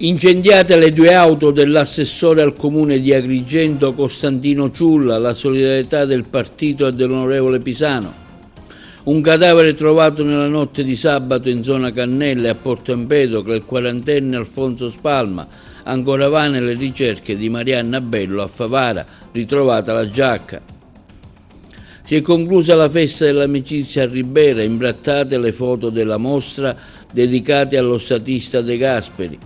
Incendiate le due auto dell'assessore al comune di Agrigento Costantino Ciulla, la solidarietà del partito e dell'onorevole Pisano. Un cadavere trovato nella notte di sabato in zona Cannelle a Porto Empedocle, il quarantenne Alfonso Spalma, ancora vane le ricerche di Marianna Bello a Favara, ritrovata la giacca. Si è conclusa la festa dell'amicizia a Ribera, imbrattate le foto della mostra dedicate allo statista De Gasperi.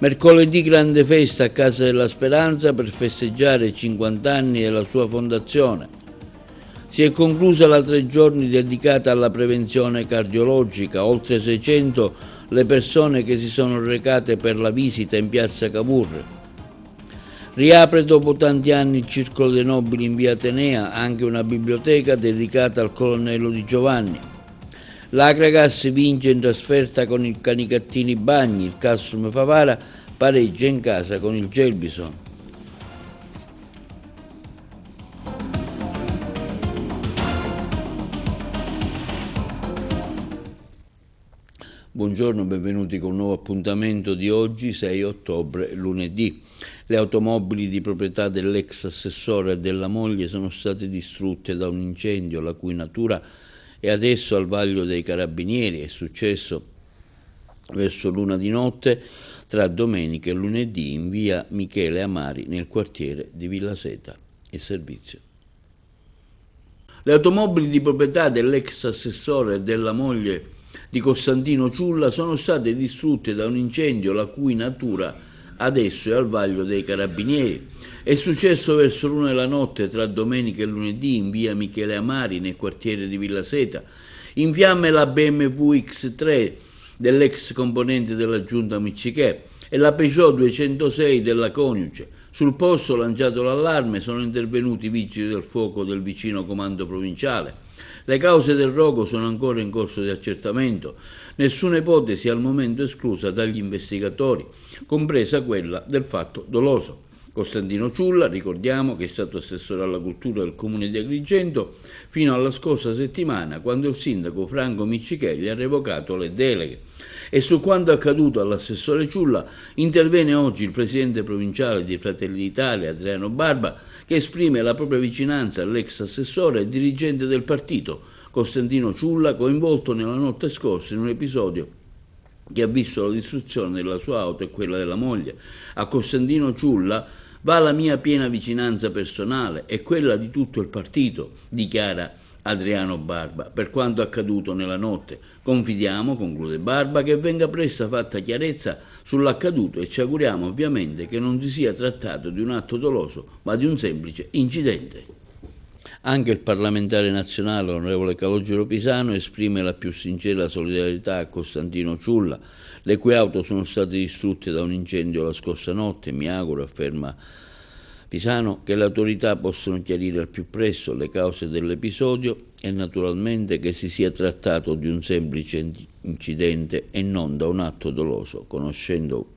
Mercoledì grande festa a Casa della Speranza per festeggiare i 50 anni della sua fondazione. Si è conclusa la 3 giorni dedicata alla prevenzione cardiologica, oltre 600 le persone che si sono recate per la visita in piazza Cavour. Riapre dopo tanti anni il Circolo dei Nobili in via Atenea, anche una biblioteca dedicata al colonnello Di Giovanni. L'Agragas vince in trasferta con il Canicattini Bagni, il Castrum Favara pareggia in casa con il Gelbison. Buongiorno, benvenuti con un nuovo appuntamento di oggi, 6 ottobre, lunedì. Le automobili di proprietà dell'ex assessore e della moglie sono state distrutte da un incendio la cui natura è adesso al vaglio dei carabinieri. È successo verso l'una di notte tra domenica e lunedì in via Michele Amari nel quartiere di Villa Seta. Il servizio. Le automobili di proprietà dell'ex assessore e della moglie di Costantino Ciulla sono state distrutte da un incendio la cui natura adesso è al vaglio dei carabinieri. È successo verso l'una della notte tra domenica e lunedì in via Michele Amari nel quartiere di Villa Seta. In fiamme la BMW X3 dell'ex componente della giunta Miccichè e la Peugeot 206 della coniuge. Sul posto, lanciato l'allarme, sono intervenuti i vigili del fuoco del vicino comando provinciale. Le cause del rogo sono ancora in corso di accertamento, nessuna ipotesi al momento esclusa dagli investigatori, compresa quella del fatto doloso. Costantino Ciulla, ricordiamo che è stato assessore alla cultura del comune di Agrigento fino alla scorsa settimana, quando il sindaco Franco Miccichè gli ha revocato le deleghe. E su quanto accaduto all'assessore Ciulla interviene oggi il presidente provinciale di Fratelli d'Italia, Adriano Barba, che esprime la propria vicinanza all'ex assessore e dirigente del partito, Costantino Ciulla, coinvolto nella notte scorsa in un episodio che ha visto la distruzione della sua auto e quella della moglie. A Costantino Ciulla va la mia piena vicinanza personale e quella di tutto il partito, dichiara Adriano Barba, per quanto accaduto nella notte. Confidiamo, conclude Barba, che venga presto fatta chiarezza sull'accaduto e ci auguriamo ovviamente che non si sia trattato di un atto doloso, ma di un semplice incidente. Anche il parlamentare nazionale, onorevole Calogero Pisano, esprime la più sincera solidarietà a Costantino Ciulla, le cui auto sono state distrutte da un incendio la scorsa notte. Mi auguro, afferma Pisano, che le autorità possano chiarire al più presto le cause dell'episodio e naturalmente che si sia trattato di un semplice incidente e non da un atto doloso. Conoscendo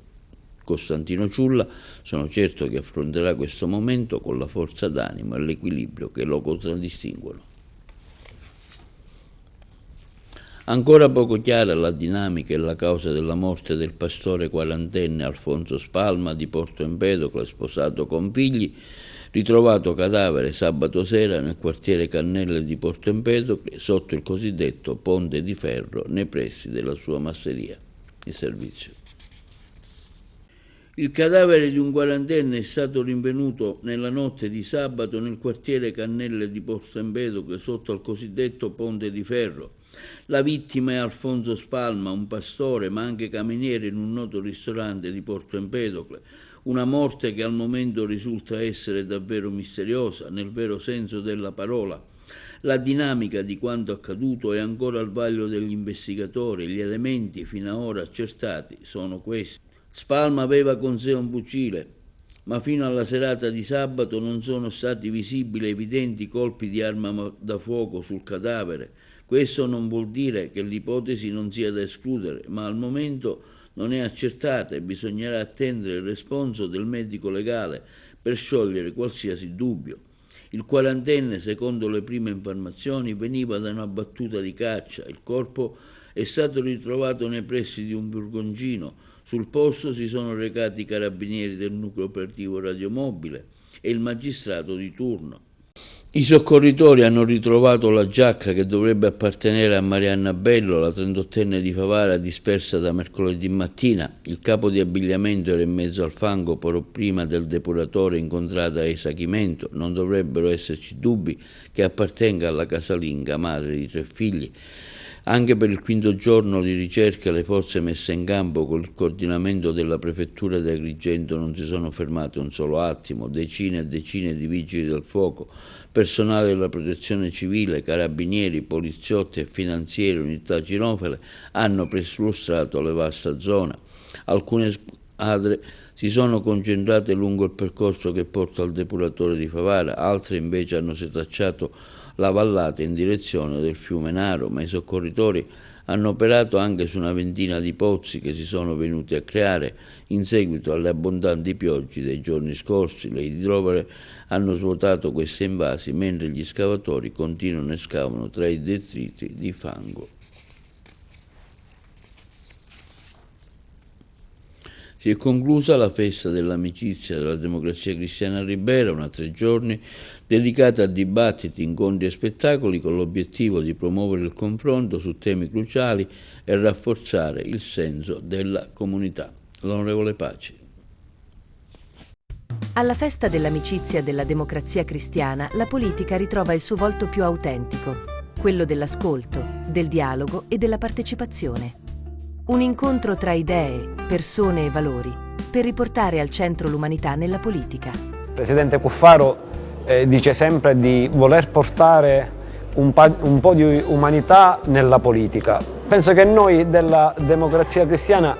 Costantino Ciulla, sono certo che affronterà questo momento con la forza d'animo e l'equilibrio che lo contraddistinguono. Ancora poco chiara la dinamica e la causa della morte del pastore quarantenne Alfonso Spalma di Porto Empedocle, sposato con figli, ritrovato cadavere sabato sera nel quartiere Cannelle di Porto Empedocle, sotto il cosiddetto ponte di ferro nei pressi della sua masseria. Il servizio. Il cadavere di un quarantenne è stato rinvenuto nella notte di sabato nel quartiere Cannelle di Porto Empedocle, sotto al cosiddetto ponte di ferro. La vittima è Alfonso Spalma, un pastore ma anche cameriere in un noto ristorante di Porto Empedocle. Una morte che al momento risulta essere davvero misteriosa, nel vero senso della parola. La dinamica di quanto accaduto è ancora al vaglio degli investigatori. Gli elementi fino ad ora accertati sono questi. Spalma aveva con sé un fucile, ma fino alla serata di sabato non sono stati visibili evidenti colpi di arma da fuoco sul cadavere. Questo non vuol dire che l'ipotesi non sia da escludere, ma al momento non è accertata e bisognerà attendere il responso del medico legale per sciogliere qualsiasi dubbio. Il quarantenne, secondo le prime informazioni, veniva da una battuta di caccia. Il corpo è stato ritrovato nei pressi di un furgoncino Sul posto si sono recati i carabinieri del nucleo operativo radiomobile e il magistrato di turno. I soccorritori hanno ritrovato la giacca che dovrebbe appartenere a Marianna Bello, la 38enne di Favara, dispersa da mercoledì mattina. Il capo di abbigliamento era in mezzo al fango prima del depuratore incontrata a Esachimento. Non dovrebbero esserci dubbi che appartenga alla casalinga, madre di 3 figli. Anche per il 5° giorno di ricerca le forze messe in campo con il coordinamento della prefettura di Agrigento non si sono fermate un solo attimo. Decine e decine di vigili del fuoco, personale della protezione civile, carabinieri, poliziotti e finanzieri, unità cinofile hanno perlustrato la vasta zona. Alcune squadre si sono concentrate lungo il percorso che porta al depuratore di Favara, altre invece hanno setacciato la vallata in direzione del fiume Naro, ma i soccorritori hanno operato anche su una ventina di pozzi che si sono venuti a creare in seguito alle abbondanti piogge dei giorni scorsi. Le idrovere hanno svuotato questi invasi mentre gli scavatori continuano e scavano tra i detriti di fango. Si è conclusa la festa dell'amicizia della Democrazia Cristiana a Ribera, una 3 giorni dedicata a dibattiti, incontri e spettacoli con l'obiettivo di promuovere il confronto su temi cruciali e rafforzare il senso della comunità. L'onorevole Paci. Alla festa dell'amicizia della Democrazia Cristiana, la politica ritrova il suo volto più autentico, quello dell'ascolto, del dialogo e della partecipazione. Un incontro tra idee, persone e valori, per riportare al centro l'umanità nella politica. Il Presidente Cuffaro dice sempre di voler portare un po' di umanità nella politica. Penso che noi della Democrazia Cristiana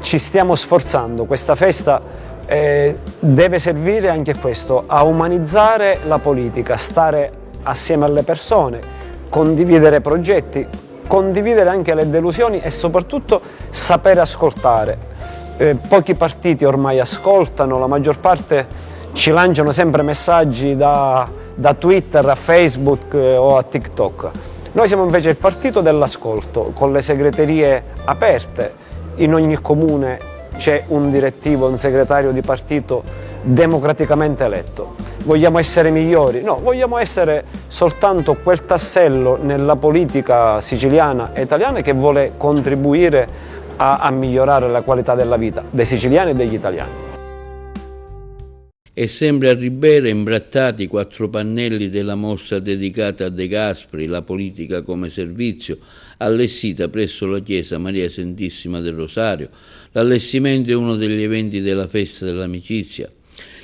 ci stiamo sforzando. Questa festa deve servire anche questo, a umanizzare la politica, stare assieme alle persone, condividere progetti, condividere anche le delusioni e soprattutto sapere ascoltare. Pochi partiti ormai ascoltano, la maggior parte ci lanciano sempre messaggi da Twitter a Facebook o a TikTok. Noi siamo invece il partito dell'ascolto, con le segreterie aperte. In ogni comune c'è un direttivo, un segretario di partito democraticamente eletto. Vogliamo essere migliori? No, vogliamo essere soltanto quel tassello nella politica siciliana e italiana che vuole contribuire a migliorare la qualità della vita dei siciliani e degli italiani. E sempre a Ribera imbrattati 4 pannelli della mostra dedicata a De Gasperi, la politica come servizio, allestita presso la chiesa Maria Santissima del Rosario. L'allestimento è uno degli eventi della festa dell'amicizia,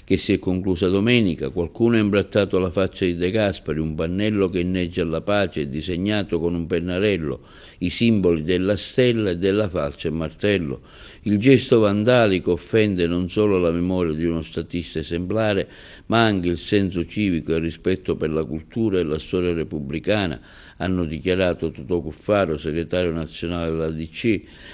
che si è conclusa domenica. Qualcuno ha imbrattato la faccia di De Gasperi, un pannello che inneggia alla pace e disegnato con un pennarello i simboli della stella e della falce e martello. Il gesto vandalico offende non solo la memoria di uno statista esemplare, ma anche il senso civico e il rispetto per la cultura e la storia repubblicana, hanno dichiarato Totò Cuffaro, segretario nazionale della DC,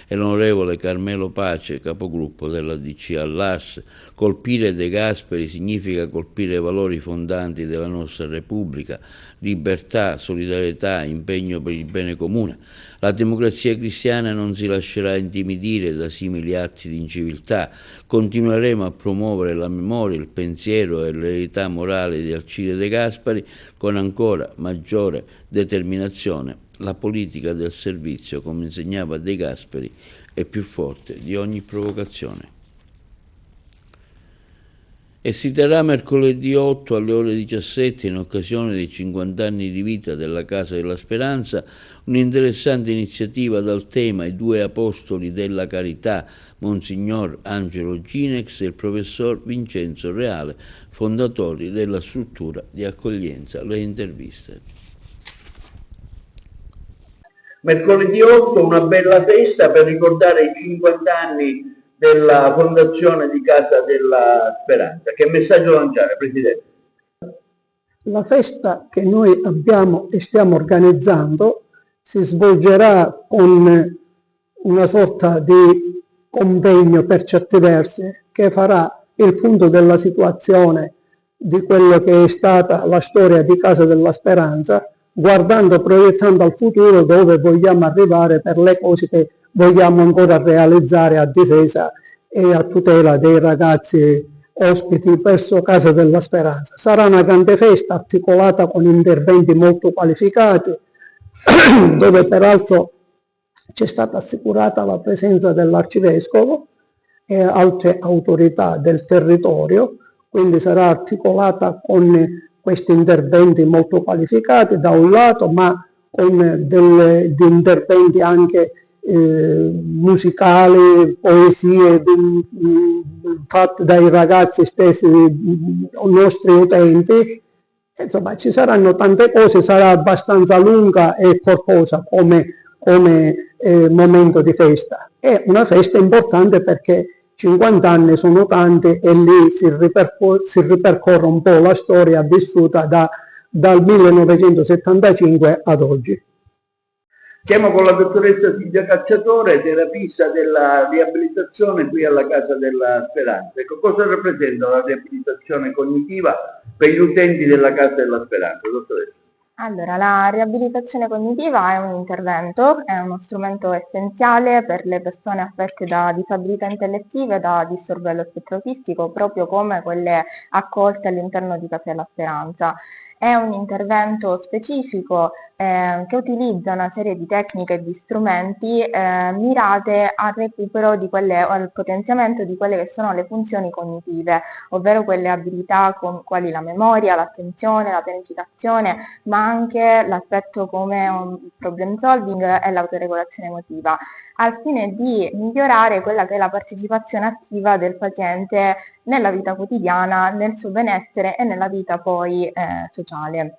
e l'onorevole Carmelo Pace, capogruppo della DC all'AS. Colpire De Gasperi significa colpire i valori fondanti della nostra Repubblica: libertà, solidarietà, impegno per il bene comune. La Democrazia Cristiana non si lascerà intimidire da simili atti di inciviltà. Continueremo a promuovere la memoria, il pensiero e l'eredità morale di Alcide De Gasperi con ancora maggiore determinazione. La politica del servizio, come insegnava De Gasperi, è più forte di ogni provocazione. E si terrà mercoledì 8 alle ore 17, in occasione dei 50 anni di vita della Casa della Speranza, un'interessante iniziativa dal tema I 2 Apostoli della Carità, Monsignor Angelo Ginex e il professor Vincenzo Reale, fondatori della struttura di accoglienza. Le interviste. Mercoledì 8 una bella festa per ricordare i 50 anni della fondazione di Casa della Speranza. Che messaggio lanciare, Presidente? La festa che noi abbiamo e stiamo organizzando si svolgerà con una sorta di convegno, per certi versi, che farà il punto della situazione di quello che è stata la storia di Casa della Speranza, guardando, proiettando al futuro dove vogliamo arrivare per le cose che vogliamo ancora realizzare a difesa e a tutela dei ragazzi ospiti presso Casa della Speranza. Sarà una grande festa articolata con interventi molto qualificati, dove peraltro c'è stata assicurata la presenza dell'Arcivescovo e altre autorità del territorio, quindi sarà articolata con questi interventi molto qualificati da un lato, ma con degli interventi anche musicali, poesie fatte dai ragazzi stessi, nostri utenti. Insomma, ci saranno tante cose, sarà abbastanza lunga e corposa come momento di festa. È una festa importante perché 50 anni sono tanti e lì si ripercorre un po' la storia vissuta dal 1975 ad oggi. Siamo con la dottoressa Silvia Cacciatore, terapista della riabilitazione qui alla Casa della Speranza. Ecco, cosa rappresenta la riabilitazione cognitiva per gli utenti della Casa della Speranza, dottoressa? Allora, la riabilitazione cognitiva è un intervento, è uno strumento essenziale per le persone affette da disabilità intellettive e da disturbo dello spettro autistico, proprio come quelle accolte all'interno di Casa della Speranza. È un intervento specifico che utilizza una serie di tecniche e di strumenti mirate al recupero di o al potenziamento di quelle che sono le funzioni cognitive, ovvero quelle abilità quali la memoria, l'attenzione, la pianificazione, ma anche l'aspetto come un problem solving e l'autoregolazione emotiva, al fine di migliorare quella che è la partecipazione attiva del paziente nella vita quotidiana, nel suo benessere e nella vita poi sociale.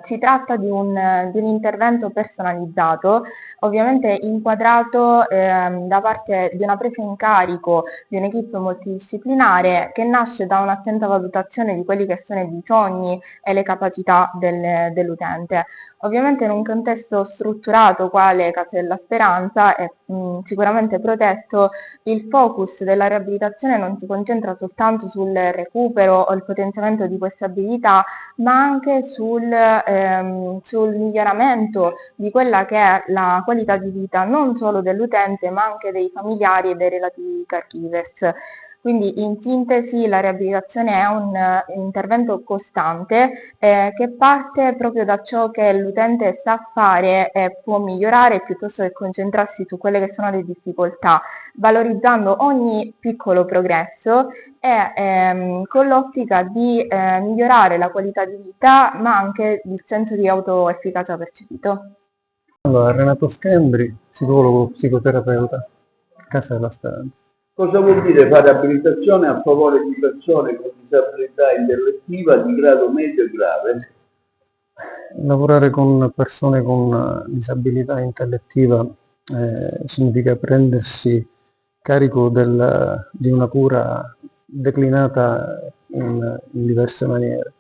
Si tratta di un intervento personalizzato, ovviamente inquadrato da parte di una presa in carico di un'equipe multidisciplinare che nasce da un'attenta valutazione di quelli che sono i bisogni e le capacità dell'utente. Ovviamente in un contesto strutturato quale Casa della Speranza è sicuramente protetto, il focus della riabilitazione non si concentra soltanto sul recupero o il potenziamento di queste abilità, ma anche sul miglioramento di quella che è la qualità di vita non solo dell'utente ma anche dei familiari e dei relativi caregivers. Quindi in sintesi la riabilitazione è un intervento costante che parte proprio da ciò che l'utente sa fare e può migliorare piuttosto che concentrarsi su quelle che sono le difficoltà, valorizzando ogni piccolo progresso e con l'ottica di migliorare la qualità di vita ma anche il senso di autoefficacia percepito. Allora, Renato Schembri, psicologo, psicoterapeuta, Casa della Speranza. Cosa vuol dire fare abilitazione a favore di persone con disabilità intellettiva di grado medio e grave? Lavorare con persone con disabilità intellettiva significa prendersi carico di una cura declinata in diverse maniere.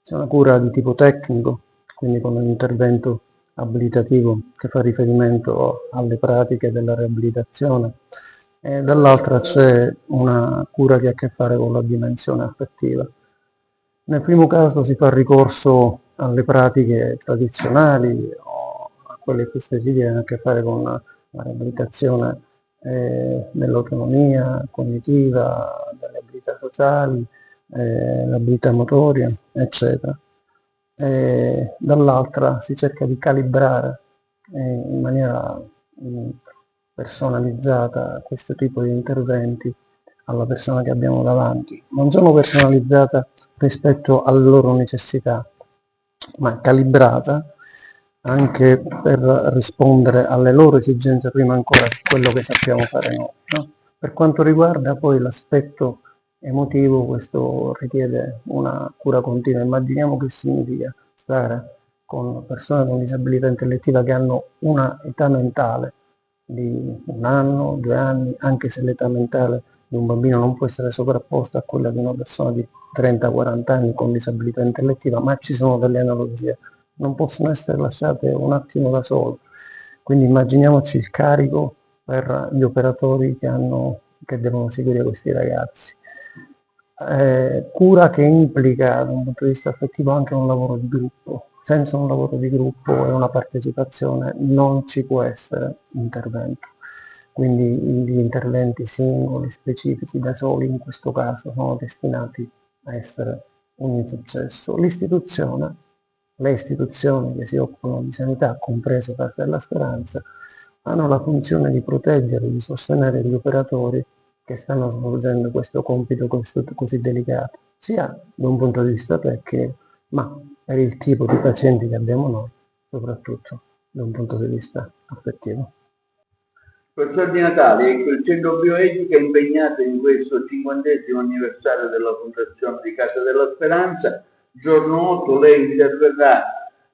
C'è una cura di tipo tecnico, quindi con un intervento abilitativo che fa riferimento alle pratiche della riabilitazione, e dall'altra c'è una cura che ha a che fare con la dimensione affettiva. Nel primo caso si fa ricorso alle pratiche tradizionali o a quelle più specifiche che hanno a che fare con la riabilitazione dell'autonomia cognitiva, delle abilità sociali, l'abilità motoria, eccetera. E dall'altra si cerca di calibrare in maniera personalizzata questo tipo di interventi alla persona che abbiamo davanti. Non sono personalizzata rispetto alle loro necessità, ma calibrata anche per rispondere alle loro esigenze prima ancora di quello che sappiamo fare noi, no? Per quanto riguarda poi l'aspetto emotivo, questo richiede una cura continua. Immaginiamo che significa stare con persone con disabilità intellettiva che hanno una età mentale di 1 anno, 2 anni, anche se l'età mentale di un bambino non può essere sovrapposta a quella di una persona di 30-40 anni con disabilità intellettiva, ma ci sono delle analogie, non possono essere lasciate un attimo da sole. Quindi immaginiamoci il carico per gli operatori che devono seguire questi ragazzi. cura che implica da un punto di vista affettivo anche un lavoro di gruppo. Senza un lavoro di gruppo e una partecipazione non ci può essere intervento. Quindi gli interventi singoli, specifici, da soli, in questo caso, sono destinati a essere un insuccesso. Le istituzioni che si occupano di sanità, compreso Casa della Speranza, hanno la funzione di proteggere, di sostenere gli operatori che stanno svolgendo questo compito così delicato, sia da un punto di vista tecnico, ma per il tipo di pazienti che abbiamo noi, soprattutto da un punto di vista affettivo. Professor Di Natale, ecco, il Centro Bioetica è impegnato in questo 50° anniversario della fondazione di Casa della Speranza. Giorno 8 lei interverrà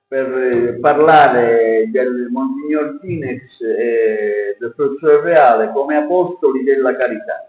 per parlare del Monsignor Ginex e del Professor Reale come apostoli della carità.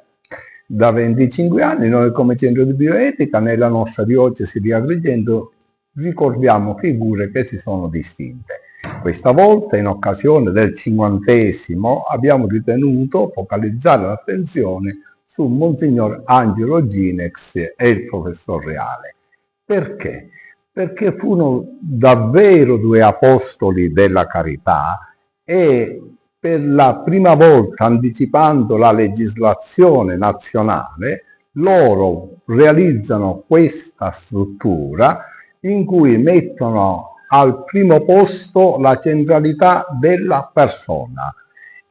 Da 25 anni noi come Centro di Bioetica nella nostra diocesi di Agrigento ricordiamo figure che si sono distinte. Questa volta, in occasione del 50° abbiamo ritenuto focalizzare l'attenzione su Monsignor Angelo Ginex e il Professor Reale. Perché? Perché furono davvero due apostoli della carità e per la prima volta, anticipando la legislazione nazionale, loro realizzano questa struttura in cui mettono al primo posto la centralità della persona.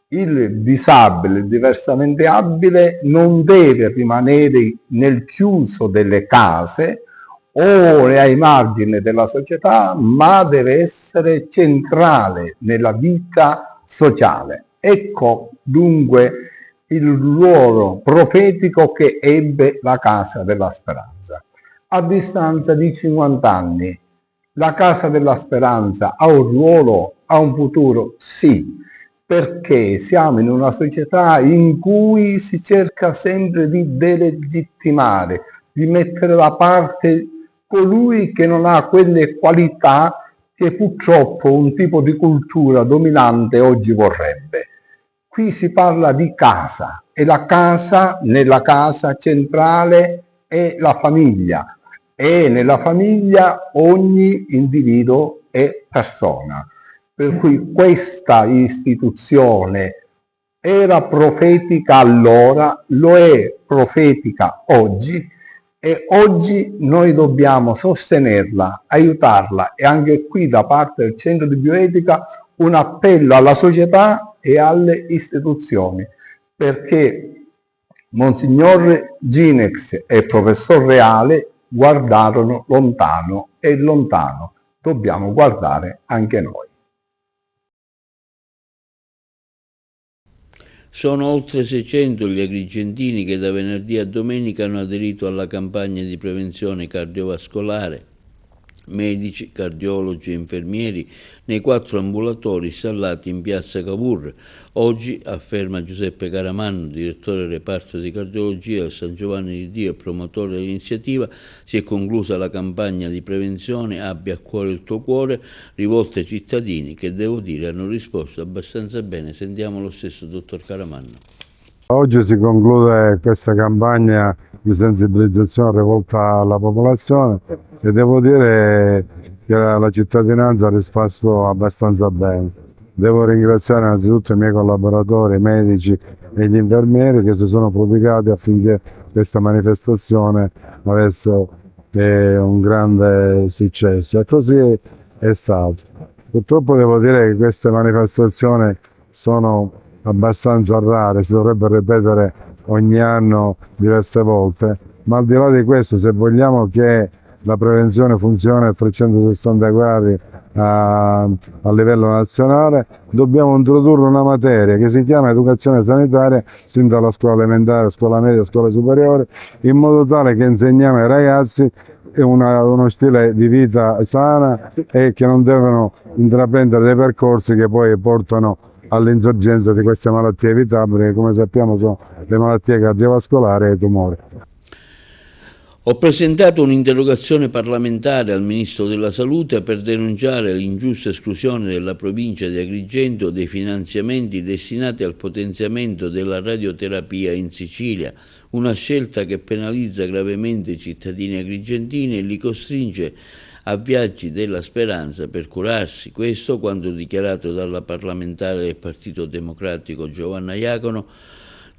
Il disabile, il diversamente abile non deve rimanere nel chiuso delle case o ai margini della società, ma deve essere centrale nella vita sociale. Ecco dunque il ruolo profetico che ebbe la Casa della Speranza. A distanza di 50 anni, la Casa della Speranza ha un ruolo, ha un futuro? Sì, perché siamo in una società in cui si cerca sempre di delegittimare, di mettere da parte colui che non ha quelle qualità che purtroppo un tipo di cultura dominante oggi vorrebbe. Qui si parla di casa e la casa, nella casa centrale è la famiglia e nella famiglia ogni individuo è persona. Per cui questa istituzione era profetica allora, lo è profetica oggi e oggi noi dobbiamo sostenerla, aiutarla e anche qui da parte del Centro di Bioetica un appello alla società e alle istituzioni perché Monsignor Ginex e il Professor Reale guardarono lontano e lontano dobbiamo guardare anche noi. Sono oltre 600 gli agrigentini che da venerdì a domenica hanno aderito alla campagna di prevenzione cardiovascolare, medici, cardiologi e infermieri nei 4 ambulatori installati in piazza Cavour. Oggi, afferma Giuseppe Caramanno, direttore del reparto di cardiologia del San Giovanni di Dio e promotore dell'iniziativa, si è conclusa la campagna di prevenzione Abbia a cuore il tuo cuore, rivolta ai cittadini che, devo dire, hanno risposto abbastanza bene. Sentiamo lo stesso dottor Caramanno. Oggi si conclude questa campagna di sensibilizzazione rivolta alla popolazione e devo dire che la cittadinanza ha risposto abbastanza bene. Devo ringraziare innanzitutto i miei collaboratori, i medici e gli infermieri che si sono prodigati affinché questa manifestazione avesse un grande successo e così è stato. Purtroppo devo dire che queste manifestazioni sono abbastanza rare, si dovrebbe ripetere ogni anno diverse volte, ma al di là di questo, se vogliamo che la prevenzione funzioni a 360 gradi a livello nazionale, dobbiamo introdurre una materia che si chiama educazione sanitaria sin dalla scuola elementare, scuola media, scuola superiore, in modo tale che insegniamo ai ragazzi uno stile di vita sana e che non devono intraprendere dei percorsi che poi portano all'insorgenza di queste malattie evitabili che, come sappiamo, sono le malattie cardiovascolari e i tumori. Ho presentato un'interrogazione parlamentare al Ministro della Salute per denunciare l'ingiusta esclusione della provincia di Agrigento dei finanziamenti destinati al potenziamento della radioterapia in Sicilia, una scelta che penalizza gravemente i cittadini agrigentini e li costringe a viaggi della speranza per curarsi. Questo quanto dichiarato dalla parlamentare del Partito Democratico Giovanna Iacono,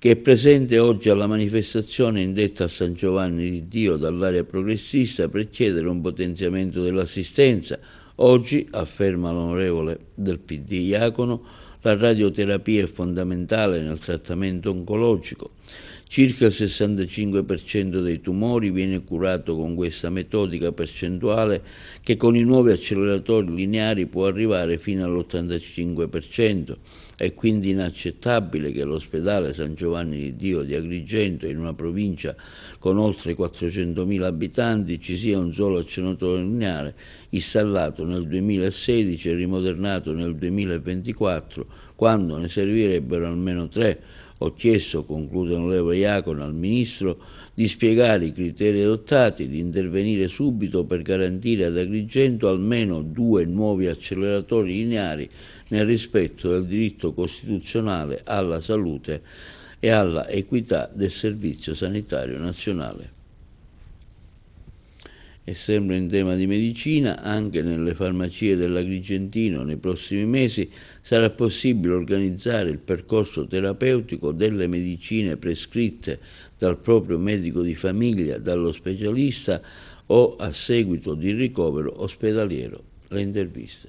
che è presente oggi alla manifestazione indetta a San Giovanni di Dio dall'area progressista per chiedere un potenziamento dell'assistenza. Oggi, afferma l'onorevole del PD Iacono, la radioterapia è fondamentale nel trattamento oncologico. Circa il 65% dei tumori viene curato con questa metodica percentuale che con i nuovi acceleratori lineari può arrivare fino all'85%. È quindi inaccettabile che l'ospedale San Giovanni di Dio di Agrigento, in una provincia con oltre 400.000 abitanti, ci sia un solo acceleratore lineare installato nel 2016 e rimodernato nel 2024, quando ne servirebbero almeno 3. Ho chiesto, conclude l'onorevole Iacono, al Ministro di spiegare i criteri adottati, di intervenire subito per garantire ad Agrigento almeno 2 nuovi acceleratori lineari nel rispetto del diritto costituzionale alla salute e alla equità del Servizio Sanitario Nazionale. E sempre in tema di medicina, anche nelle farmacie dell'Agrigentino nei prossimi mesi sarà possibile organizzare il percorso terapeutico delle medicine prescritte dal proprio medico di famiglia, dallo specialista o a seguito di ricovero ospedaliero. Le interviste.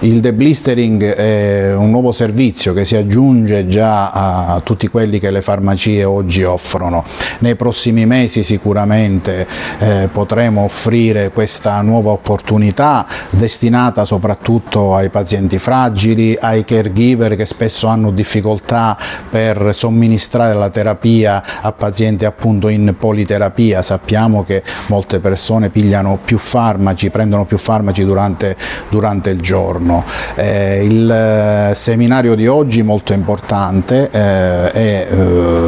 Il deblistering è un nuovo servizio che si aggiunge già a tutti quelli che le farmacie oggi offrono. Nei prossimi mesi sicuramente potremo offrire questa nuova opportunità destinata soprattutto ai pazienti fragili, ai caregiver che spesso hanno difficoltà per somministrare la terapia a pazienti appunto in politerapia. Sappiamo che molte persone pigliano più farmaci, prendono più farmaci durante il giorno. Il seminario di oggi, molto importante, è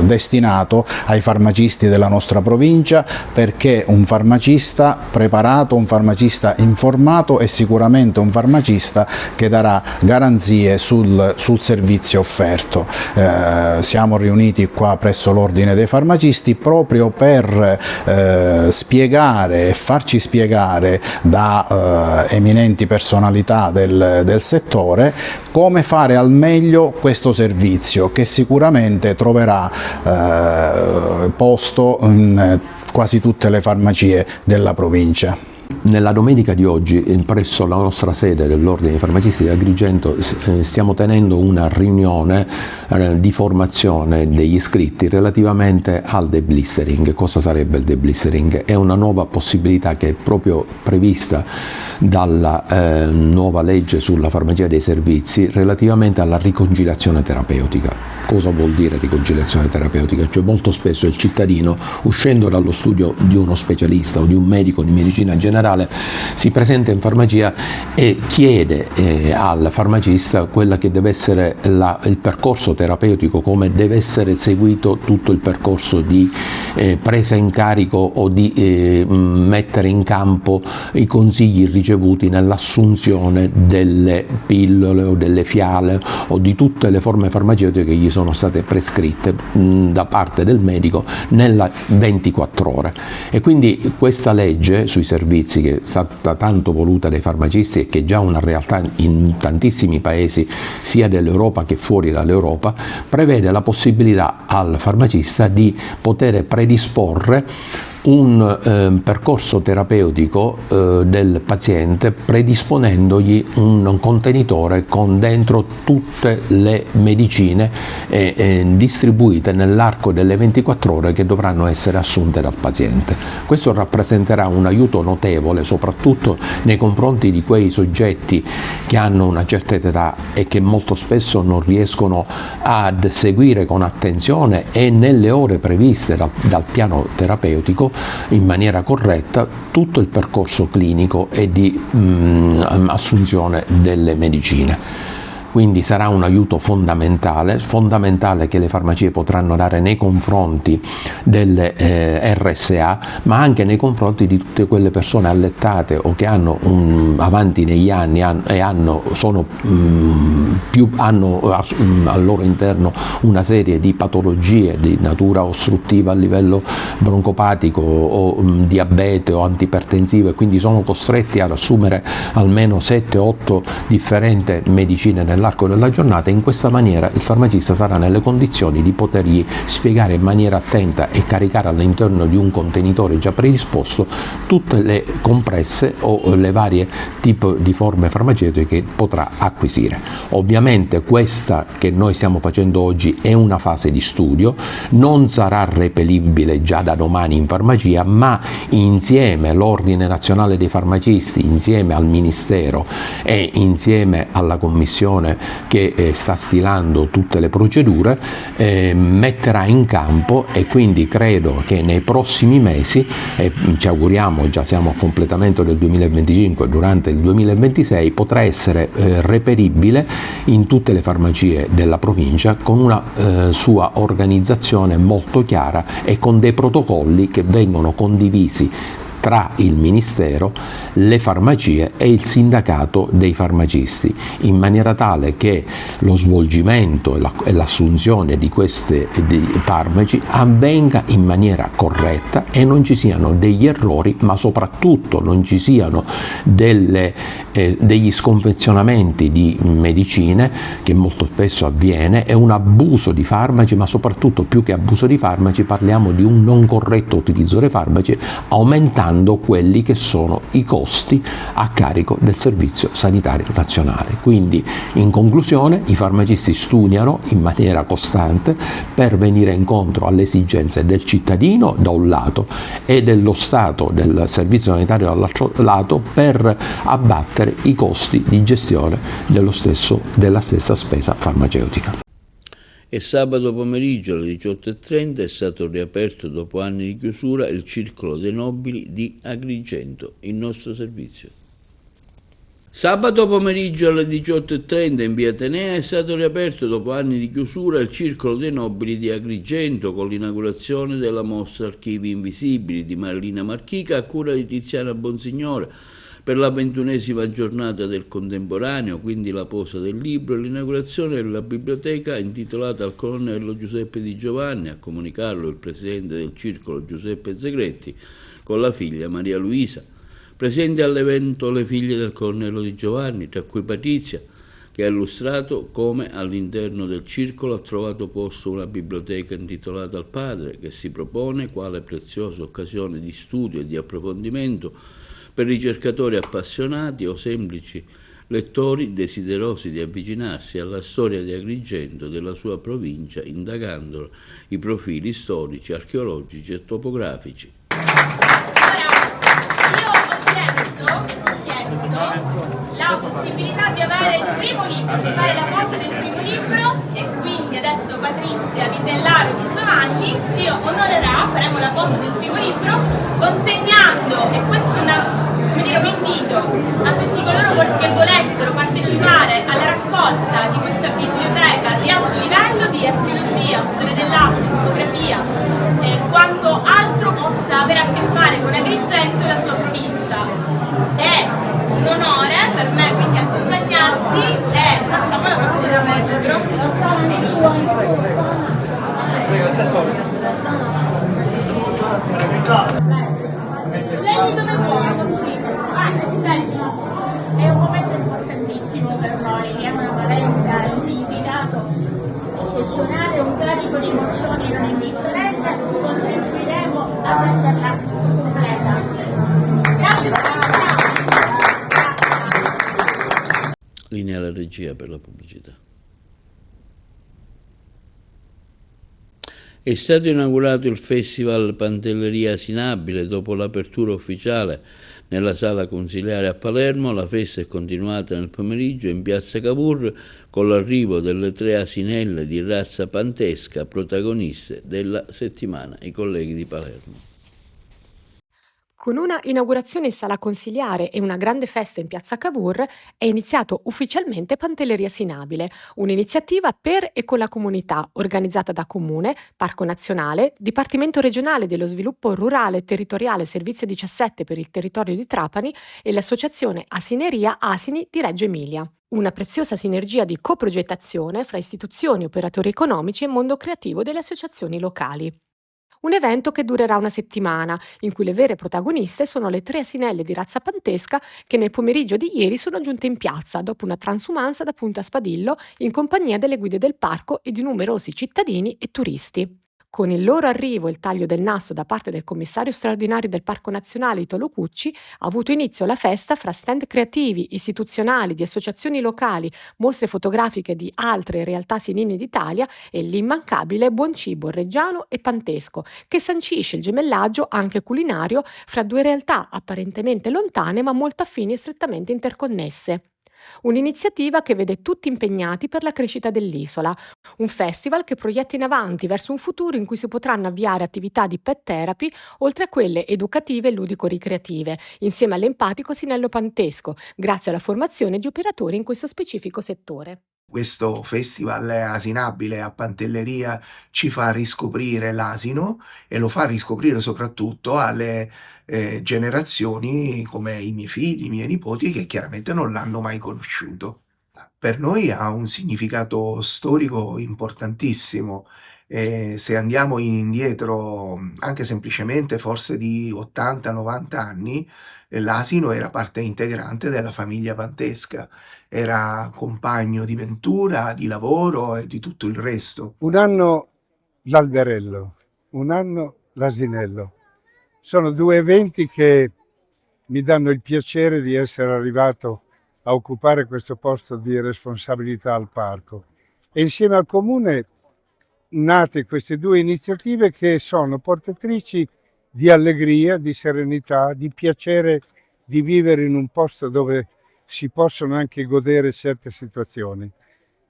destinato ai farmacisti della nostra provincia, perché un farmacista preparato, un farmacista informato è sicuramente un farmacista che darà garanzie sul servizio offerto. Siamo riuniti qua presso l'Ordine dei Farmacisti proprio per spiegare e farci spiegare da eminenti personalità del settore come fare al meglio questo servizio, che sicuramente troverà posto in quasi tutte le farmacie della provincia. Nella domenica di oggi, presso la nostra sede dell'Ordine dei Farmacisti di Agrigento, stiamo tenendo una riunione di formazione degli iscritti relativamente al deblistering. Cosa sarebbe il deblistering? È una nuova possibilità che è proprio prevista dalla nuova legge sulla farmacia dei servizi relativamente alla riconciliazione terapeutica. Cosa vuol dire riconciliazione terapeutica? Cioè, molto spesso il cittadino, uscendo dallo studio di uno specialista o di un medico di medicina generale, si presenta in farmacia e chiede al farmacista quella che deve essere il percorso terapeutico, come deve essere seguito tutto il percorso di presa in carico o di mettere in campo i consigli ricevuti nell'assunzione delle pillole o delle fiale o di tutte le forme farmaceutiche che gli sono state prescritte da parte del medico nella 24 ore. E quindi questa legge sui servizi, che è stata tanto voluta dai farmacisti e che è già una realtà in tantissimi paesi sia dell'Europa che fuori dall'Europa, prevede la possibilità al farmacista di poter predisporre un percorso terapeutico del paziente, predisponendogli un contenitore con dentro tutte le medicine distribuite nell'arco delle 24 ore che dovranno essere assunte dal paziente. Questo rappresenterà un aiuto notevole soprattutto nei confronti di quei soggetti che hanno una certa età e che molto spesso non riescono ad seguire con attenzione e nelle ore previste dal piano terapeutico in maniera corretta tutto il percorso clinico e di assunzione delle medicine. quindi sarà un aiuto fondamentale che le farmacie potranno dare nei confronti delle RSA, ma anche nei confronti di tutte quelle persone allettate o che hanno avanti negli anni hanno al loro interno una serie di patologie di natura ostruttiva a livello broncopatico o diabete o antipertensivo, e quindi sono costretti ad assumere almeno 7-8 differenti medicine nell'arco della giornata. In questa maniera il farmacista sarà nelle condizioni di potergli spiegare in maniera attenta e caricare all'interno di un contenitore già predisposto tutte le compresse o le varie tipi di forme farmaceutiche che potrà acquisire. Ovviamente questa che noi stiamo facendo oggi è una fase di studio, non sarà reperibile già da domani in farmacia, ma insieme l'Ordine Nazionale dei Farmacisti, insieme al Ministero e insieme alla Commissione che sta stilando tutte le procedure, metterà in campo, e quindi credo che nei prossimi mesi, ci auguriamo, già siamo a completamento del 2025, durante il 2026 potrà essere reperibile in tutte le farmacie della provincia con una sua organizzazione molto chiara e con dei protocolli che vengono condivisi tra il Ministero, le farmacie e il sindacato dei farmacisti, in maniera tale che lo svolgimento e l'assunzione di questi farmaci avvenga in maniera corretta e non ci siano degli errori, ma soprattutto non ci siano degli sconfezionamenti di medicine, che molto spesso avviene, e un abuso di farmaci, ma soprattutto più che abuso di farmaci parliamo di un non corretto utilizzo dei farmaci, aumentando quelli che sono i costi a carico del Servizio Sanitario Nazionale. Quindi, in conclusione, i farmacisti studiano in maniera costante per venire incontro alle esigenze del cittadino da un lato e dello Stato, del Servizio Sanitario dall'altro lato, per abbattere i costi di gestione della stessa spesa farmaceutica. E sabato pomeriggio alle 18:30 è stato riaperto dopo anni di chiusura il Circolo dei Nobili di Agrigento, il nostro servizio. Sabato pomeriggio alle 18:30 in via Atenea è stato riaperto dopo anni di chiusura il Circolo dei Nobili di Agrigento, con l'inaugurazione della mostra Archivi Invisibili di Marlina Marchica a cura di Tiziana Bonsignore, per la 21ª giornata del contemporaneo, quindi la posa del libro e l'inaugurazione della biblioteca intitolata al colonnello Giuseppe Di Giovanni, a comunicarlo il presidente del circolo Giuseppe Zegretti con la figlia Maria Luisa. Presenti all'evento le figlie del colonnello Di Giovanni, tra cui Patrizia, che ha illustrato come all'interno del circolo ha trovato posto una biblioteca intitolata al padre, che si propone quale preziosa occasione di studio e di approfondimento per ricercatori appassionati o semplici lettori desiderosi di avvicinarsi alla storia di Agrigento e della sua provincia, indagando i profili storici, archeologici e topografici. Io ho chiesto la possibilità di avere il primo libro, di fare la posa del primo libro, e quindi adesso Patrizia Vitellaro Di Giovanni ci onorerà, faremo la posa del primo libro, consegnando, e questo è un invito a tutti coloro che volessero partecipare alla raccolta di questa biblioteca di alto livello di archeologia, storia dell'arte, topografia e quanto altro possa avere a che fare con Agrigento e la sua provincia. È un onore per me quindi accompagnarti e facciamo la prossima libro. Lei dove vuoi? È un momento importantissimo per noi, è una valenza, un significato eccezionale, un carico di emozioni non indifferente, contribuiremo a renderla completa. Grazie. Linea alla regia per la pubblicità. È stato inaugurato il Festival Pantelleria Asinabile dopo l'apertura ufficiale nella sala consiliare a Palermo. La festa è continuata nel pomeriggio in piazza Cavour con l'arrivo delle 3 asinelle di razza pantesca protagoniste della settimana, i colleghi di Palermo. Con una inaugurazione in sala consiliare e una grande festa in piazza Cavour è iniziato ufficialmente Pantelleria Sinabile, un'iniziativa per e con la comunità organizzata da Comune, Parco Nazionale, Dipartimento Regionale dello Sviluppo Rurale e Territoriale Servizio 17 per il territorio di Trapani e l'Associazione Asineria Asini di Reggio Emilia. Una preziosa sinergia di coprogettazione fra istituzioni, operatori economici e mondo creativo delle associazioni locali. Un evento che durerà una settimana, in cui le vere protagoniste sono le 3 asinelle di razza pantesca che nel pomeriggio di ieri sono giunte in piazza dopo una transumanza da Punta Spadillo in compagnia delle guide del parco e di numerosi cittadini e turisti. Con il loro arrivo e il taglio del nastro da parte del commissario straordinario del Parco Nazionale Italo Cucci ha avuto inizio la festa fra stand creativi, istituzionali, di associazioni locali, mostre fotografiche di altre realtà sinine d'Italia e l'immancabile buon cibo reggiano e pantesco, che sancisce il gemellaggio anche culinario fra 2 realtà apparentemente lontane ma molto affini e strettamente interconnesse. Un'iniziativa che vede tutti impegnati per la crescita dell'isola, un festival che proietta in avanti verso un futuro in cui si potranno avviare attività di pet therapy oltre a quelle educative e ludico-ricreative, insieme all'empatico asinello pantesco, grazie alla formazione di operatori in questo specifico settore. Questo festival asinabile a Pantelleria ci fa riscoprire l'asino e lo fa riscoprire soprattutto alle generazioni come i miei figli, i miei nipoti, che chiaramente non l'hanno mai conosciuto. Per noi ha un significato storico importantissimo. Se andiamo indietro anche semplicemente forse di 80-90 anni, l'asino era parte integrante della famiglia pantesca, era compagno di ventura, di lavoro e di tutto il resto. Un anno l'alberello, un anno l'asinello. Sono 2 eventi che mi danno il piacere di essere arrivato a occupare questo posto di responsabilità al parco. E insieme al Comune nate queste 2 iniziative che sono portatrici di allegria, di serenità, di piacere di vivere in un posto dove si possono anche godere certe situazioni.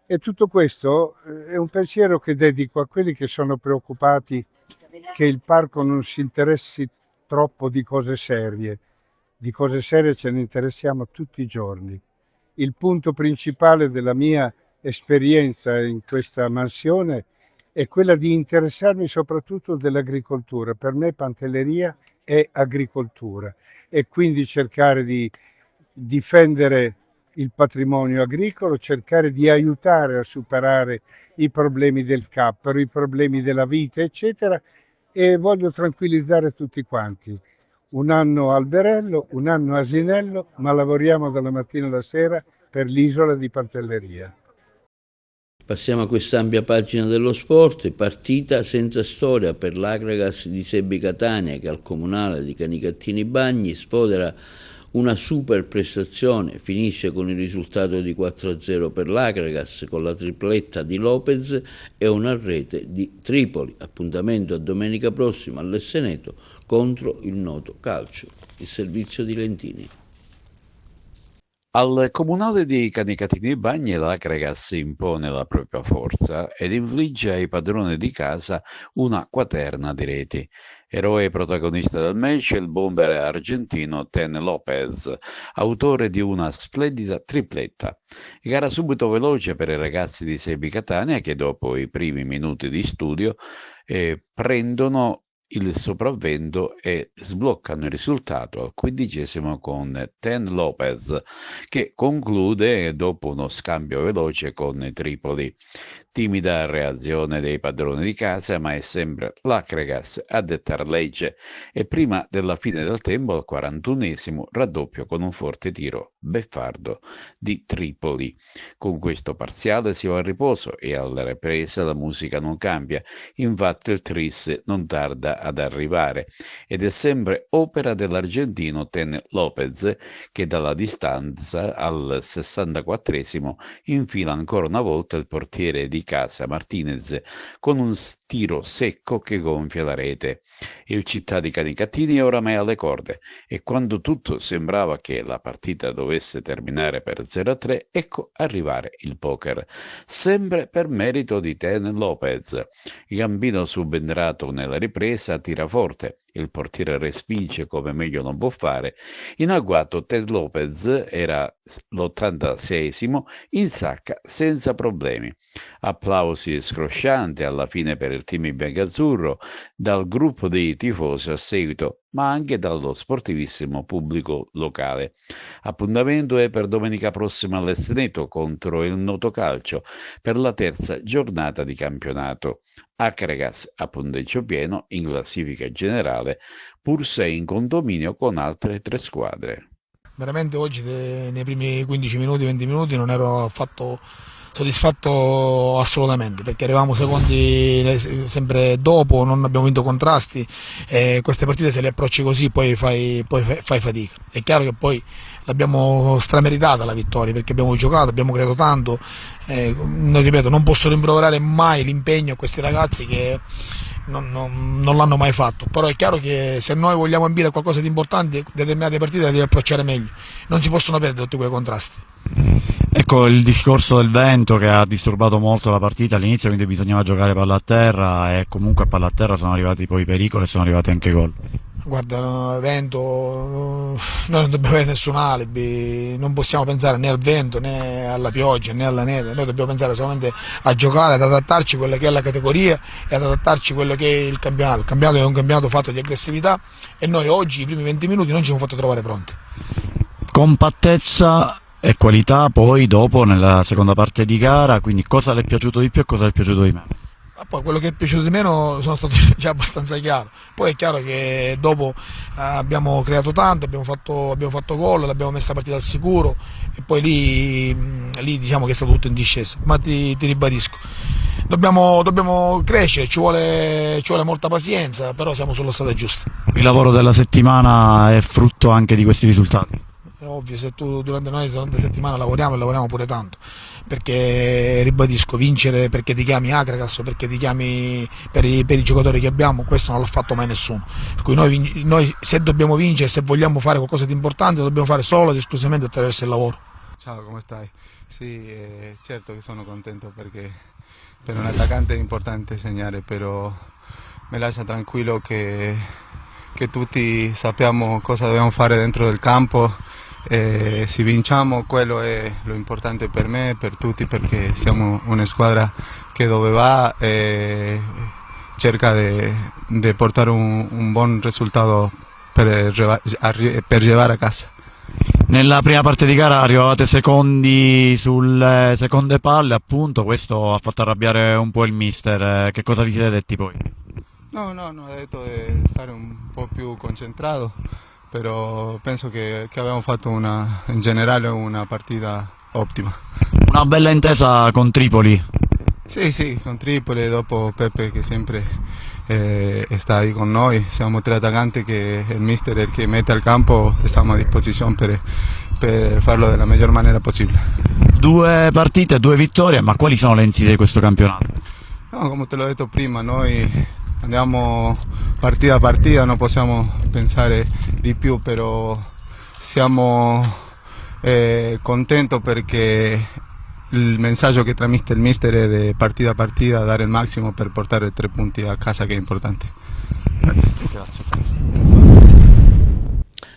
E tutto questo è un pensiero che dedico a quelli che sono preoccupati che il parco non si interessi troppo di cose serie. Di cose serie ce ne interessiamo tutti i giorni. Il punto principale della mia esperienza in questa mansione è quella di interessarmi soprattutto dell'agricoltura. Per me Pantelleria è agricoltura e quindi cercare di difendere il patrimonio agricolo, cercare di aiutare a superare i problemi del cappero, i problemi della vite, eccetera, e voglio tranquillizzare tutti quanti. Un anno alberello, un anno asinello, ma lavoriamo dalla mattina alla sera per l'isola di Pantelleria. Passiamo a quest'ampia pagina dello sport. Partita senza storia per l'Akragas di Sebbi Catania, che al comunale di Canicattini Bagni sfodera una super prestazione, finisce con il risultato di 4-0 per l'Akragas con la tripletta di Lopez e una rete di Tripoli. Appuntamento a domenica prossima all'Esseneto contro il Noto Calcio. Il servizio di Lentini. Al comunale di Canicattini Bagni l'Akragas impone la propria forza ed infligge ai padroni di casa una quaterna di reti. Eroe protagonista del match il bomber argentino Ten Lopez, autore di una splendida tripletta. Gara subito veloce per i ragazzi di Sebbi Catania che dopo i primi minuti di studio prendono il sopravvento e sbloccano il risultato al 15° con Ten Lopez, che conclude dopo uno scambio veloce con Tripoli. Timida reazione dei padroni di casa, ma è sempre l'Akragas a dettar legge e prima della fine del tempo al 41° raddoppio con un forte tiro beffardo di Tripoli. Con questo parziale si va al riposo e alla ripresa la musica non cambia, infatti il tris non tarda ad arrivare ed è sempre opera dell'argentino Ten Lopez che dalla distanza al 64° infila ancora una volta il portiere di casa Martinez con un tiro secco che gonfia la rete. Il città di Canicattini è oramai alle corde e quando tutto sembrava che la partita dovesse terminare per 0-3, ecco arrivare il poker, sempre per merito di Ten Lopez. Gambino subentrato nella ripresa tira forte il portiere respinge come meglio non può fare. In agguato Ted Lopez, era l'86esimo, insacca senza problemi. Applausi scroscianti alla fine per il team biancazzurro dal gruppo dei tifosi a seguito, ma anche dallo sportivissimo pubblico locale. Appuntamento è per domenica prossima all'Esseneto contro il Notocalcio per la terza giornata di campionato. Acregas a punteggio pieno in classifica generale, pur se in condominio con altre 3 squadre. Veramente oggi nei primi 15 minuti, 20 minuti non ero affatto soddisfatto assolutamente, perché eravamo secondi sempre dopo, non abbiamo vinto contrasti, e queste partite se le approcci così poi fai fatica. È chiaro che poi l'abbiamo strameritata la vittoria, perché abbiamo giocato, abbiamo creato tanto, ripeto, non posso rimproverare mai l'impegno a questi ragazzi che non l'hanno mai fatto, però è chiaro che se noi vogliamo ambire a qualcosa di importante, determinate partite le devi approcciare meglio, non si possono perdere tutti quei contrasti. Ecco il discorso del vento che ha disturbato molto la partita all'inizio, quindi bisognava giocare palla a terra, e comunque a palla a terra sono arrivati poi i pericoli e sono arrivati anche gol. Guarda, vento, noi non dobbiamo avere nessun alibi, non possiamo pensare né al vento né alla pioggia né alla neve, noi dobbiamo pensare solamente a giocare, ad adattarci a quella che è la categoria e ad adattarci a quello che è il campionato. Il campionato è un campionato fatto di aggressività e noi oggi i primi 20 minuti non ci siamo fatto trovare pronti. Compattezza e qualità poi dopo nella seconda parte di gara, quindi cosa le è piaciuto di più e cosa le è piaciuto di meno? Poi quello che è piaciuto di meno sono stato già abbastanza chiaro, poi è chiaro che dopo abbiamo creato tanto, abbiamo fatto gol, l'abbiamo messa partita al sicuro e poi lì diciamo che è stato tutto in discesa, ma ti ribadisco, dobbiamo crescere, ci vuole molta pazienza, però siamo sulla strada giusta. Il lavoro della settimana è frutto anche di questi risultati? È ovvio, se tu durante la settimana lavoriamo e lavoriamo pure tanto, perché ribadisco, vincere perché ti chiami Acregas o perché ti chiami per i giocatori che abbiamo, questo non l'ha fatto mai nessuno, per cui noi se dobbiamo vincere, se vogliamo fare qualcosa di importante, lo dobbiamo fare solo ed esclusivamente attraverso il lavoro. Ciao, come stai? Sì, certo che sono contento perché per un attaccante è importante segnare, però mi lascia tranquillo che tutti sappiamo cosa dobbiamo fare dentro del campo. Se vinciamo quello è lo importante per me e per tutti, perché siamo una squadra che dove va cerca di portare un buon risultato per llevare a casa. Nella prima parte di gara arrivavate secondi sulle seconde palle, appunto, questo ha fatto arrabbiare un po' il mister, che cosa vi siete detti poi? No, ho detto di stare un po' più concentrato, però penso che abbiamo fatto in generale una partita ottima. Una bella intesa con Tripoli? Sì, con Tripoli, dopo Peppe che sempre sta lì con noi, siamo 3 attaccanti che il mister è il che mette al campo e stiamo a disposizione per farlo della miglior maniera possibile. 2 partite, 2 vittorie, ma quali sono le insidie di questo campionato? No, come te l'ho detto prima, noi andiamo partita a partita, non possiamo pensare di più, però siamo contenti perché il messaggio che trasmette il mister è di partita a partita dare il massimo per portare 3 punti a casa, che è importante. Grazie.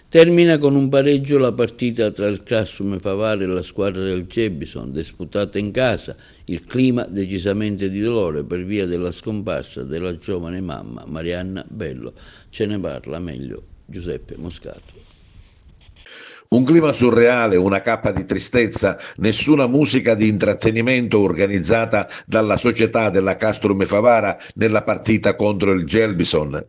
Termina con un pareggio la partita tra il Classum Favara e la squadra del Gebison, disputata in casa, il clima decisamente di dolore per via della scomparsa della giovane mamma Marianna Bello. Ce ne parla meglio Giuseppe Moscato. Un clima surreale, una cappa di tristezza, nessuna musica di intrattenimento organizzata dalla società della Castrum Favara nella partita contro il Gelbison.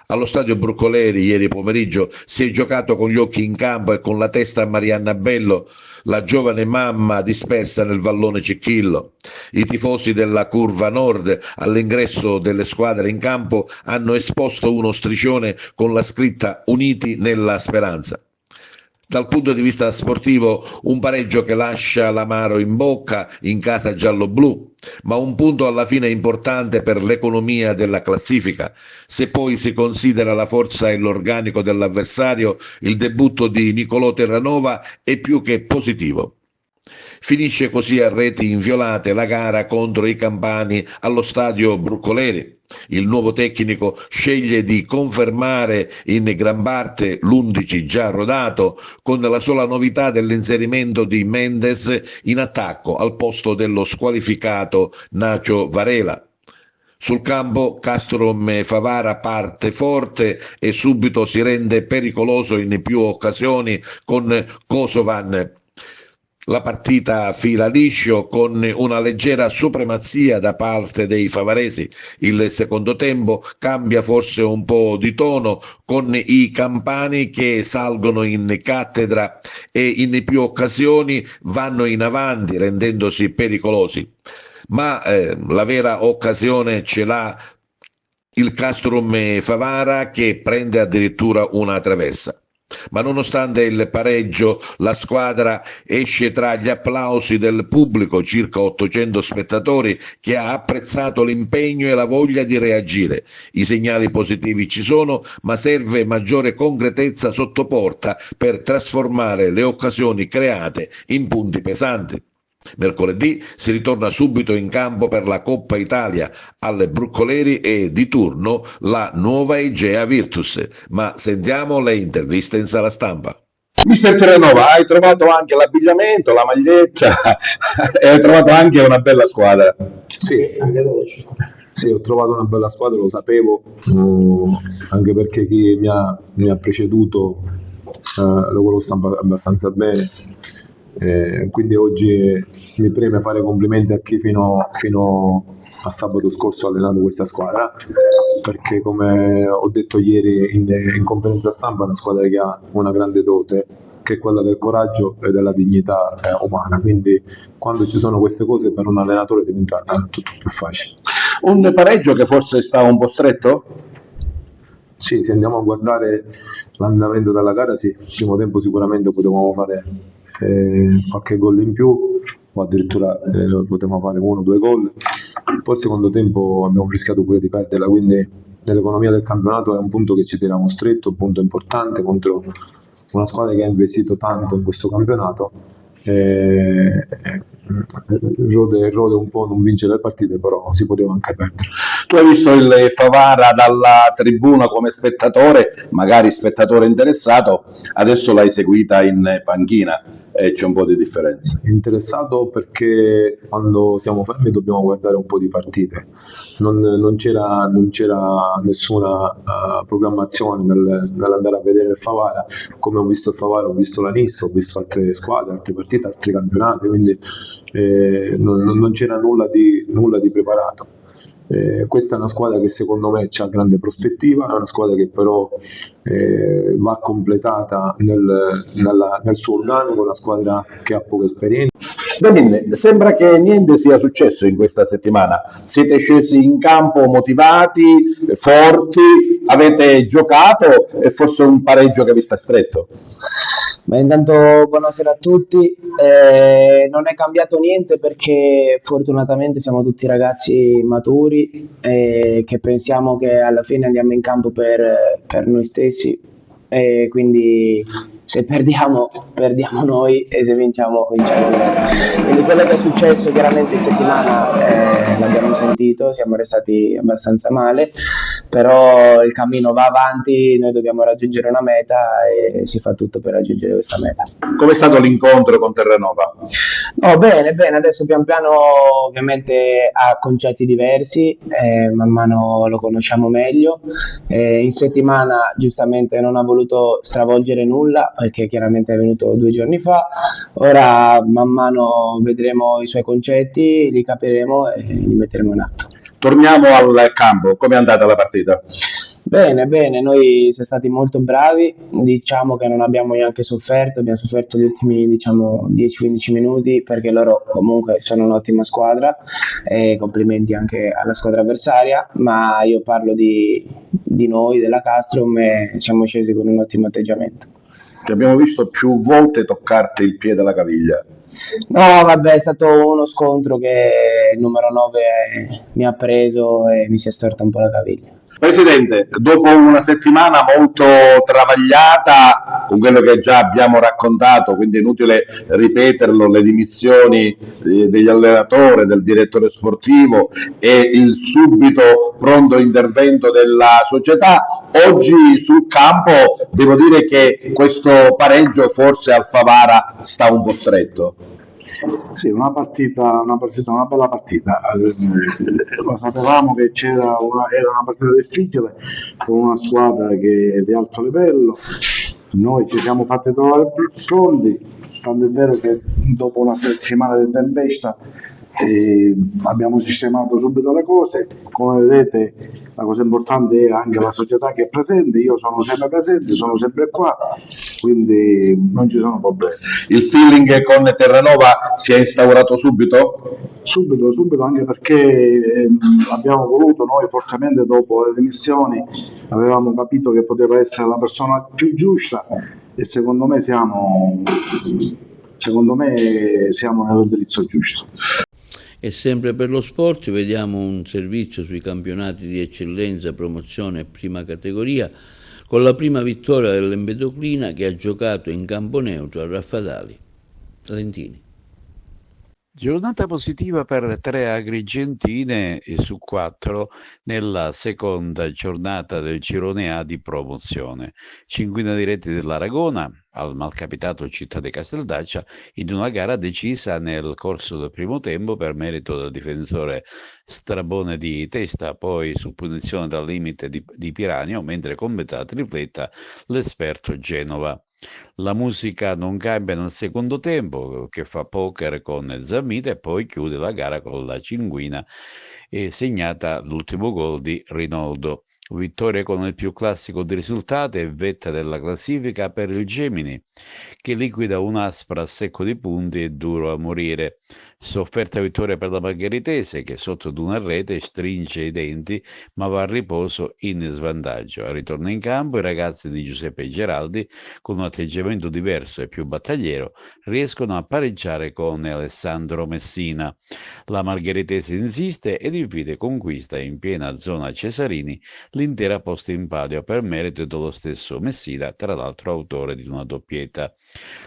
Allo stadio Bruccoleri ieri pomeriggio si è giocato con gli occhi in campo e con la testa a Marianna Bello, la giovane mamma dispersa nel vallone Cicchillo. I tifosi della curva nord all'ingresso delle squadre in campo hanno esposto uno striscione con la scritta "Uniti nella speranza". Dal punto di vista sportivo un pareggio che lascia l'amaro in bocca in casa giallo-blu, ma un punto alla fine importante per l'economia della classifica. Se poi si considera la forza e l'organico dell'avversario, il debutto di Nicolò Terranova è più che positivo. Finisce così a reti inviolate la gara contro i campani allo stadio Broccoleri. Il nuovo tecnico sceglie di confermare in gran parte l'11 già rodato, con la sola novità dell'inserimento di Mendes in attacco al posto dello squalificato Nacho Varela. Sul campo Castrum Favara parte forte e subito si rende pericoloso in più occasioni con Kosovan. La partita fila liscio con una leggera supremazia da parte dei favaresi. Il secondo tempo cambia forse un po' di tono, con i campani che salgono in cattedra e in più occasioni vanno in avanti rendendosi pericolosi. Ma la vera occasione ce l'ha il Castrum Favara, che prende addirittura una traversa. Ma nonostante il pareggio, la squadra esce tra gli applausi del pubblico, circa 800 spettatori, che ha apprezzato l'impegno e la voglia di reagire. I segnali positivi ci sono, ma serve maggiore concretezza sotto porta per trasformare le occasioni create in punti pesanti. Mercoledì si ritorna subito in campo per la Coppa Italia alle Broccoleri e di turno la nuova Egea Virtus. Ma sentiamo le interviste in sala stampa. Mister Terranova, hai trovato anche l'abbigliamento, la maglietta e hai trovato anche una bella squadra. Sì, ho trovato una bella squadra, lo sapevo, anche perché chi mi ha preceduto lo conosco abbastanza bene. Quindi oggi mi preme fare complimenti a chi fino a sabato scorso ha allenato questa squadra, perché come ho detto ieri in conferenza stampa è una squadra che ha una grande dote, che è quella del coraggio e della dignità umana, quindi quando ci sono queste cose per un allenatore diventa tutto più facile. Un pareggio che forse stava un po' stretto? Sì, se andiamo a guardare l'andamento della gara, sì, il primo tempo sicuramente potevamo fare qualche gol in più, o addirittura potevamo fare 1 o 2 gol. Poi il secondo tempo abbiamo rischiato pure di perderla, quindi nell'economia del campionato è un punto che ci tiriamo stretto, un punto importante contro una squadra che ha investito tanto in questo campionato. Rode un po' non vincere le partite, però si poteva anche perdere. Tu hai visto il Favara dalla tribuna come spettatore, magari spettatore interessato, adesso l'hai seguita in panchina e c'è un po' di differenza. Interessato perché quando siamo fermi dobbiamo guardare un po' di partite, non c'era nessuna programmazione nell'andare a vedere il Favara. Come ho visto il Favara ho visto la Nis, ho visto altre squadre, altre partite, altri campionati, quindi non c'era nulla di preparato. Questa è una squadra che secondo me ha grande prospettiva, è una squadra che però va completata nel suo organico, una squadra che ha poca esperienza. Damin, sembra che niente sia successo in questa settimana, siete scesi in campo motivati, forti, avete giocato e forse un pareggio che vi sta stretto. Ma intanto buonasera a tutti, non è cambiato niente perché fortunatamente siamo tutti ragazzi maturi che pensiamo che alla fine andiamo in campo per noi stessi, e quindi se perdiamo noi e se vinciamo noi. Quindi quello che è successo chiaramente in settimana l'abbiamo sentito, siamo restati abbastanza male, però il cammino va avanti, noi dobbiamo raggiungere una meta e si fa tutto per raggiungere questa meta. Come è stato l'incontro con Terranova? No, bene, adesso pian piano ovviamente ha concetti diversi, man mano lo conosciamo meglio, in settimana giustamente non ha voluto stravolgere nulla perché chiaramente è venuto 2 giorni fa, ora man mano vedremo i suoi concetti, li capiremo e li metteremo in atto. Torniamo al campo, come è andata la partita? Bene, noi siamo stati molto bravi, diciamo che non abbiamo neanche sofferto, abbiamo sofferto gli ultimi 10-15 minuti perché loro comunque sono un'ottima squadra e complimenti anche alla squadra avversaria, ma io parlo di noi, della Castrum, e siamo scesi con un ottimo atteggiamento. Ti abbiamo visto più volte toccarti il piede alla caviglia. No, vabbè, è stato uno scontro che il numero 9 mi ha preso e mi si è storta un po' la caviglia. Presidente, dopo una settimana molto travagliata, con quello che già abbiamo raccontato, quindi è inutile ripeterlo, le dimissioni degli allenatori, del direttore sportivo e il subito pronto intervento della società, oggi sul campo devo dire che questo pareggio forse al Favara sta un po' stretto. Sì, una bella partita. Lo sapevamo che era una partita difficile con una squadra che è di alto livello. Noi ci siamo fatti trovare pronti, tanto è vero che dopo una settimana di tempesta abbiamo sistemato subito le cose. Come vedete, la cosa importante è anche la società che è presente, io sono sempre presente, sono sempre qua, quindi non ci sono problemi. Il feeling con Terranova si è instaurato subito? Subito, anche perché abbiamo voluto noi fortemente, dopo le dimissioni, avevamo capito che poteva essere la persona più giusta e secondo me siamo nell'indirizzo giusto. E sempre per lo sport vediamo un servizio sui campionati di eccellenza, promozione e prima categoria, con la prima vittoria dell'Empedoclina che ha giocato in campo neutro a Raffadali. Lentini. Giornata positiva per 3 agrigentine su 4 nella seconda giornata del girone A di promozione. Cinquina diretti dell'Aragona al malcapitato Città di Casteldaccia in una gara decisa nel corso del primo tempo per merito del difensore Strabone di testa, poi su punizione dal limite di Piranio, mentre completa la tripletta l'esperto Genova. La musica non cambia nel secondo tempo, che fa poker con Zammita, e poi chiude la gara con la Cinquina e segnata l'ultimo gol di Rinaldo. Vittoria con il più classico dei risultati e vetta della classifica per il Gemini, che liquida un'Aspra a secco di punti e duro a morire. Sofferta vittoria per la Margheritese, che sotto ad una rete stringe i denti ma va a riposo in svantaggio. A ritorno in campo i ragazzi di Giuseppe Geraldi, con un atteggiamento diverso e più battagliero, riescono a pareggiare con Alessandro Messina. La Margheritese insiste ed infine conquista in piena zona Cesarini l'intera posta in palio per merito dello stesso Messina, tra l'altro autore di una doppietta.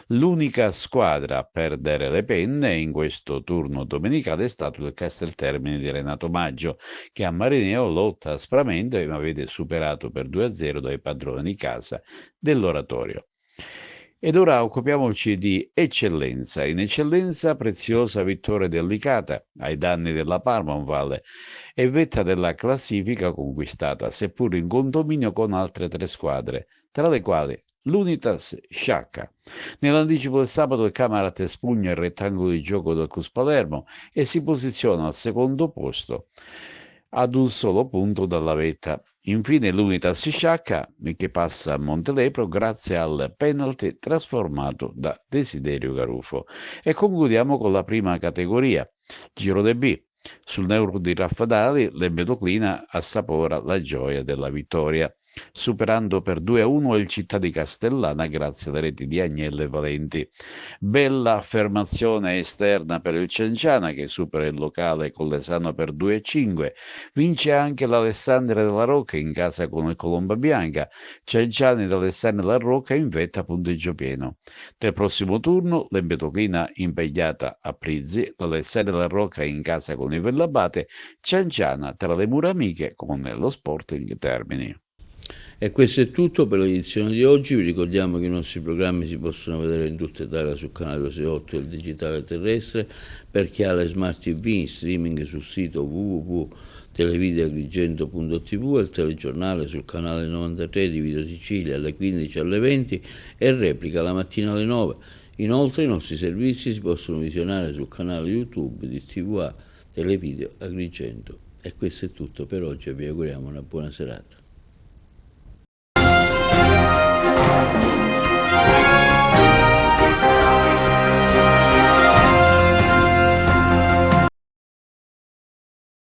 L'unica squadra a perdere le penne in questo turno domenicale è stato il Casteltermini di Renato Maggio, che a Marineo lotta aspramente ma vede superato per 2-0 dai padroni di casa dell'Oratorio. Ed ora occupiamoci di eccellenza. In eccellenza, preziosa vittoria del Licata ai danni della Parmonval e vetta della classifica conquistata, seppur in condominio con altre 3 squadre, tra le quali l'Unitas Sciacca. Nell'anticipo del sabato il Camarat espugna il rettangolo di gioco del Cus Palermo e si posiziona al secondo posto ad un solo punto dalla vetta. Infine l'Unitas Sciacca che passa a Montelepro grazie al penalty trasformato da Desiderio Garufo. E concludiamo con la prima categoria, Girone B. Sul neuro di Raffadali l'Empedoclina assapora la gioia della vittoria, superando per 2-1 il Città di Castellana grazie alle reti di Agnello e Valenti. Bella affermazione esterna per il Cianciana che supera il locale Collesano per 2-5. Vince anche l'Alessandria della Rocca in casa con il Colomba Bianca. Cianciani ed Alessandria della Rocca in vetta a punteggio pieno. Nel prossimo turno l'Empedoclina impegnata a Prizzi, l'Alessandria della Rocca in casa con il Vellabate, Cianciana tra le mura amiche con lo Sporting Termini. E questo è tutto per l'edizione di oggi. Vi ricordiamo che i nostri programmi si possono vedere in tutta Italia sul canale 268 del digitale terrestre, per chi ha le smart TV in streaming sul sito www.televideoagrigento.tv e il telegiornale sul canale 93 di Video Sicilia alle 15 alle 20 e replica la mattina alle 9. Inoltre i nostri servizi si possono visionare sul canale YouTube di TVA Televideo Agrigento. E questo è tutto per oggi e vi auguriamo una buona serata.